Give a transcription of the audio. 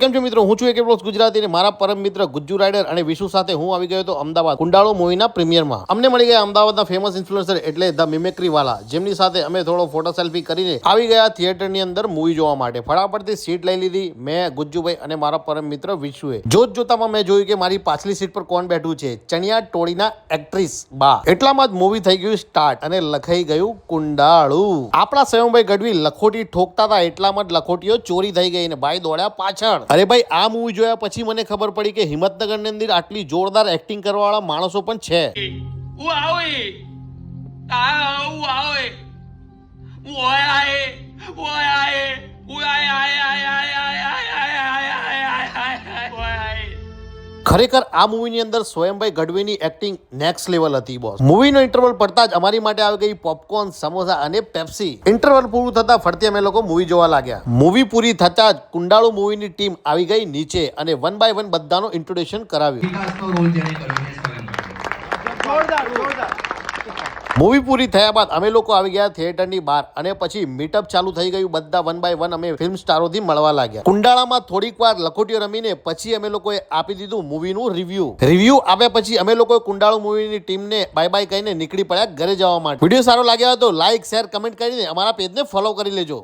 કેમ છો મિત્રો, હું છું એક ગુજરાતી અને મારા પરમ મિત્ર ગુજ્જુ રાઇડર અને વિશુ સાથે હું આવી ગયો તો અમદાવાદ કુંડાળો મૂવીના પ્રીમિયરમાં. અમને મળી ગયા અમદાવાદના ફેમસ ઇન્ફ્લુએન્સર એટલે ધ મિમિક્રી વાલા, જેમની સાથે અમે થોડો ફોટો સેલ્ફી કરીને આવી ગયા થિયેટરની અંદર મૂવી જોવા માટે. ફટાફટથી સીટ લઈ લીધી મેં, ગુજ્જુભાઈ અને મારા પરમ મિત્ર વિશુએ. જોતામાં મેં જોયું કે મારી પાછલી સીટ પર કોણ બેઠું છે, ચણિયા ટોળીના એક્ટ્રેસ બા. એટલામાં જ મૂવી થઈ ગયું સ્ટાર્ટ અને લખાઈ ગયું કુંડાળું. આપણા સયમભાઈ ગઢવી લખોટી ઠોકતા હતા એટલામાં જ લખોટીઓ ચોરી થઈ ગઈ અને ભાઈ દોડ્યા પાછળ. અરે ભાઈ, આ મૂવી જોયા પછી મને ખબર પડી કે હિંમતનગરની અંદર આટલી જોરદાર એક્ટિંગ કરવાવાળા માણસો પણ છે. ખરેખર આ મૂવીની અંદર સ્વયંભાઈ ગઢવીની એક્ટિંગ નેક્સ્ટ લેવલ હતી બોસ. મૂવીનો ઇન્ટરવલ પડતા જ અમારી માટે આવી ગઈ પોપકોર્ન, સમોસા અને પેપ્સી. ઇન્ટરવલ પૂરું થતા ફરતી અમે લોકો મૂવી જોવા લાગ્યા. મૂવી પૂરી થતા જ કુંડાળુ મૂવીની ટીમ આવી ગઈ નીચે અને વન બાય વન બધાનો ઇન્ટ્રોડક્શન કરાવ્યું. મૂવી પૂરી થયા બાદ અમે લોકો આવી ગયા થિયેટરની બહાર અને પછી મીટઅપ ચાલુ થઈ ગયું. બધા વન બાય વન અમે ફિલ્મ સ્ટારોથી મળવા લાગ્યા. કુંડાળામાં થોડીક વાર લખોટીઓ રમીને પછી અમે લોકોએ આપી દીધું મૂવીનું રિવ્યુ આવ્યા પછી અમે લોકોએ કુંડાળુ મૂવીની ટીમને બાય બાય કહીને નીકળી પડ્યા ઘરે જવા માટે. વિડીયો સારો લાગ્યો હોય તો લાઈક, શેર, કમેન્ટ કરીને અમારા પેજને ફોલો કરી લેજો.